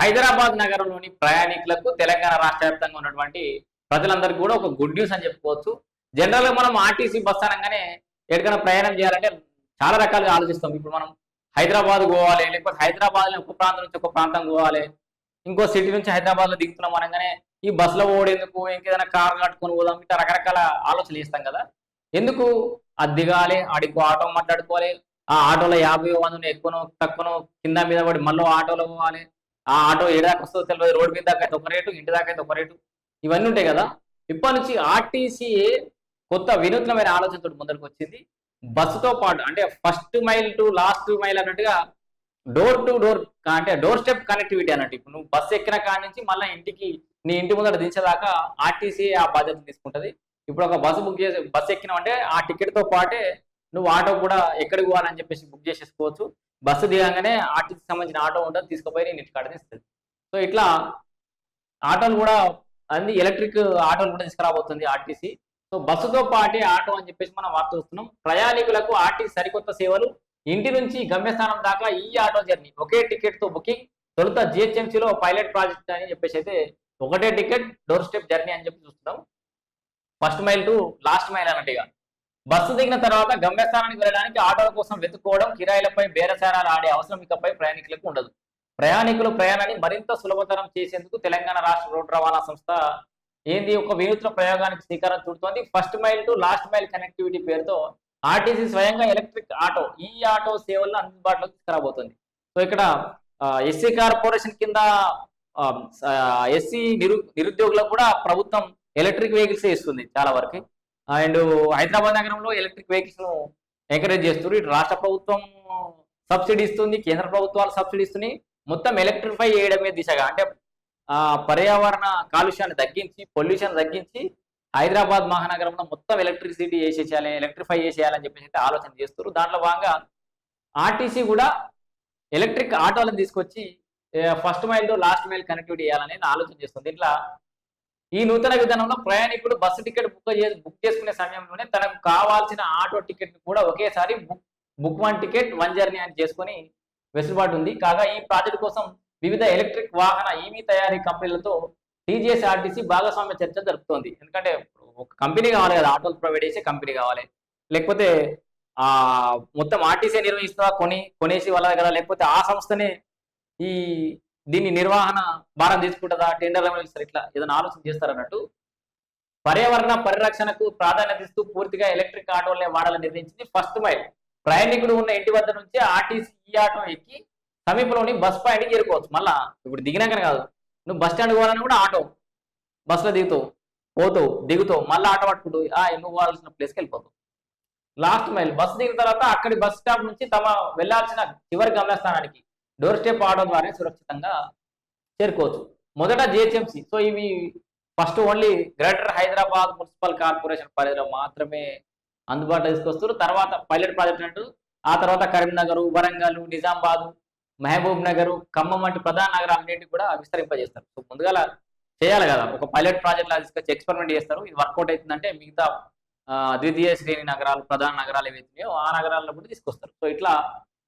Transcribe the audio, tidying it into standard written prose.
హైదరాబాద్ నగరంలోని ప్రయాణికులకు తెలంగాణ రాష్ట్ర వ్యాప్తంగా ఉన్నటువంటి ప్రజలందరికీ కూడా ఒక గుడ్ న్యూస్ అని చెప్పుకోవచ్చు. జనరల్‌గా మనం ఆర్టీసీ బస్ అనగానే ఎక్కడికైనా ప్రయాణం చేయాలంటే చాలా రకాలుగా ఆలోచిస్తాం. ఇప్పుడు మనం హైదరాబాద్ పోవాలి, లేకపోతే హైదరాబాద్‌లో ఒక ప్రాంతం నుంచి ఒక ప్రాంతం పోవాలి. ఇంకో సిటీ నుంచి హైదరాబాద్‌లో దిగుతున్నాం అనగానే ఈ బస్‌లో పోవుడెందుకు? ఇంకేదైనా కార్ కట్టుకొని పోదాం. ఇట్లా రకరకాల ఆలోచనలు చేస్తాం కదా! ఎందుకు? అది దిగాలి, ఆడికో ఆటో మాట్లాడుకోవాలి. ఆ ఆటోలో 50 మందిని ఎక్కువనో, తక్కువనో కింద మీద పడి మళ్ళీ ఆటోలో పోవాలి. ఆ ఆటో ఏడాకి వస్తుందో తెలవదు. రోడ్ మీద దాకా అయితే ఒక రేటు, ఇంటి దాకా అయితే ఒక రేటు. ఇవన్నీ ఉంటాయి కదా! ఇప్పటి నుంచి ఆర్టీసీ కొత్త వినూత్నమైన ఆలోచనతోటి ముందరికొచ్చింది. బస్సుతో పాటు అంటే first mile to last mile అన్నట్టుగా డోర్ టు డోర్ అంటే డోర్ స్టెప్ కనెక్టివిటీ అన్నట్టు. ఇప్పుడు నువ్వు బస్సు ఎక్కిన కాడి నుంచి మళ్ళా ఇంటికి నీ ఇంటి ముందర దించేదాకా ఆర్టీసీ ఆ బాధ్యత తీసుకుంటది. ఇప్పుడు ఒక బస్సు బుక్ చేసి బస్సు ఎక్కినావంటే ఆ టికెట్‌తో పాటే నువ్వు ఆటో కూడా ఎక్కడికి పోవాలని చెప్పేసి బుక్ చేసేసుకోవచ్చు. బస్సు దిగంగానే ఆర్టీసీకి సంబంధించిన ఆటో ఉంటది. తీసుకుపోయి నేను ఇంటికాడ దించుతది. సో, ఇట్లా ఆటోలు కూడా అన్ని ఎలక్ట్రిక్ ఆటోలు కూడా తీసుకురాబోతుంది ఆర్టీసీ. సో, బస్సుతో పాటే ఆటో అని చెప్పేసి మనం వార్త చూస్తున్నాం. ప్రయాణికులకు ఆర్టీసీ సరికొత్త సేవలు. ఇంటి నుంచి గమ్యస్థానం దాకా ఈ ఆటో జర్నీ. ఒకే టికెట్‌తో బుకింగ్. తొలుత జీహెచ్ఎంసీలో పైలట్ ప్రాజెక్ట్ అని చెప్పేసి అయితే ఒకటే టికెట్ డోర్ స్టెప్ జర్నీ అని చెప్పి చూస్తున్నాం. First mile to last mile అన్నట్టుగా. బస్సు దిగిన తర్వాత గమ్యస్థానానికి వెళ్ళడానికి ఆటోల కోసం వెతుక్కోవడం, కిరాయిలపై బేరసారాలు ఆడే అవసరం ఇకపై ప్రయాణికులకు ఉండదు. ప్రయాణికుల ప్రయాణాన్ని మరింత సులభతరం చేసేందుకు తెలంగాణ రాష్ట్ర రోడ్డు రవాణా సంస్థ ఒక వినూత్న ప్రయోగానికి శ్రీకారం చుడుతోంది. First mile to last mile connectivity పేరుతో ఆర్టీసీ స్వయంగా ఎలక్ట్రిక్ ఆటో ఈ ఆటో సేవలను అందుబాటులోకి తీసుకురాబోతుంది. సో, ఇక్కడ ఎస్సీ కార్పొరేషన్ కింద ఎస్సీ నిరుద్యోగులకు కూడా ప్రభుత్వం ఎలక్ట్రిక్ వెహికల్స్ ఇస్తుంది చాలా వరకు. అండ్ హైదరాబాద్ నగరంలో ఎలక్ట్రిక్ వెహికల్స్ ను ఎంకరేజ్ చేస్తున్నారు. ఇటు రాష్ట్ర ప్రభుత్వం సబ్సిడీ ఇస్తుంది, కేంద్ర ప్రభుత్వాలు సబ్సిడీ ఇస్తున్నాయి. మొత్తం ఎలక్ట్రిఫై చేయడమే దిశగా అంటే పర్యావరణ కాలుష్యాన్ని తగ్గించి, పొల్యూషన్ తగ్గించి హైదరాబాద్ మహానగరంలో మొత్తం ఎలక్ట్రిసిటీ చేసేయాలి, ఎలక్ట్రిఫై చేసేయాలని చెప్పేసి ఆలోచన చేస్తున్నారు. దాంట్లో భాగంగా ఆర్టీసీ కూడా ఎలక్ట్రిక్ ఆటోలను తీసుకొచ్చి first mile to last mile connectivity చేయాలనేది ఆలోచన చేస్తుంది. ఇట్లా ఈ నూతన విధానంలో ప్రయాణికుడు బస్సు టికెట్ బుక్ చేసుకునే సమయంలోనే తనకు కావాల్సిన ఆటో టికెట్ కూడా ఒకేసారి book one ticket one journey అని చేసుకొని వెసులుబాటు ఉంది. కాగా ఈ ప్రాజెక్టు కోసం వివిధ ఎలక్ట్రిక్ వాహన ఈవీ తయారీ కంపెనీలతో టీజీఎస్ ఆర్టీసీ భాగస్వామ్య చర్చ జరుపుతోంది. ఎందుకంటే ఒక కంపెనీ కావాలి కదా, ఆటోలు ప్రొవైడ్ చేసే కంపెనీ కావాలి. లేకపోతే ఆ మొత్తం ఆర్టీసీ నిర్వహిస్తా కొనేసి వాళ్ళ కదా, లేకపోతే ఆ సంస్థనే ఈ దీన్ని నిర్వహణ భారం తీసుకుంటుందా, టెండర్ల ఇట్లా ఏదైనా ఆలోచన చేస్తారన్నట్టు. పర్యావరణ పరిరక్షణకు ప్రాధాన్యత ఇస్తూ పూర్తిగా ఎలక్ట్రిక్ ఆటోలనే వాడాలని నిర్ణయించింది. ఫస్ట్ మైల్ ప్రయాణికుడు ఉన్న ఇంటి వద్ద నుంచి ఆర్టీసీ ఈ ఆటో ఎక్కి సమీపంలోని బస్ పాయింట్కి చేరుకోవచ్చు. మళ్ళా ఇప్పుడు దిగినాకనే కాదు, నువ్వు బస్ స్టాండ్ పోవాలని కూడా ఆటో బస్సులో దిగుతావు మళ్ళీ ఆటో పట్టుకుంటూ నువ్వు పోవాల్సిన ప్లేస్కి వెళ్ళిపోతావు. లాస్ట్ మైల్ బస్సు దిగిన తర్వాత అక్కడి బస్ స్టాప్ నుంచి తమ వెళ్లాల్సిన చివరి గమ్యస్థానానికి డోర్ స్టెప్ ఆటో ద్వారా సురక్షితంగా చేరుకోవచ్చు. మొదట జిహెచ్ఎంసీ. సో, ఇవి first only greater Hyderabad municipal corporation పరిధిలో మాత్రమే అందుబాటులో తీసుకొస్తారు. తర్వాత పైలట్ ప్రాజెక్ట్ అంటూ ఆ తర్వాత కరీంనగర్, వరంగల్, నిజామాబాద్, మహబూబ్ నగర్, ఖమ్మం వంటి ప్రధాన నగరాలన్నింటినీ కూడా విస్తరింపజేస్తారు. సో, ముందుగా చేయాలి కదా, ఒక పైలట్ ప్రాజెక్ట్ లా తీసుకొచ్చి ఎక్స్పెరిమెంట్ చేస్తారు. ఇది వర్కౌట్ అవుతుందంటే మిగతా ద్వితీయ శ్రేణి నగరాలు, ప్రధాన నగరాలు ఏవైతున్నాయో ఆ నగరాల్లో కూడా తీసుకొస్తారు. సో, ఇట్లా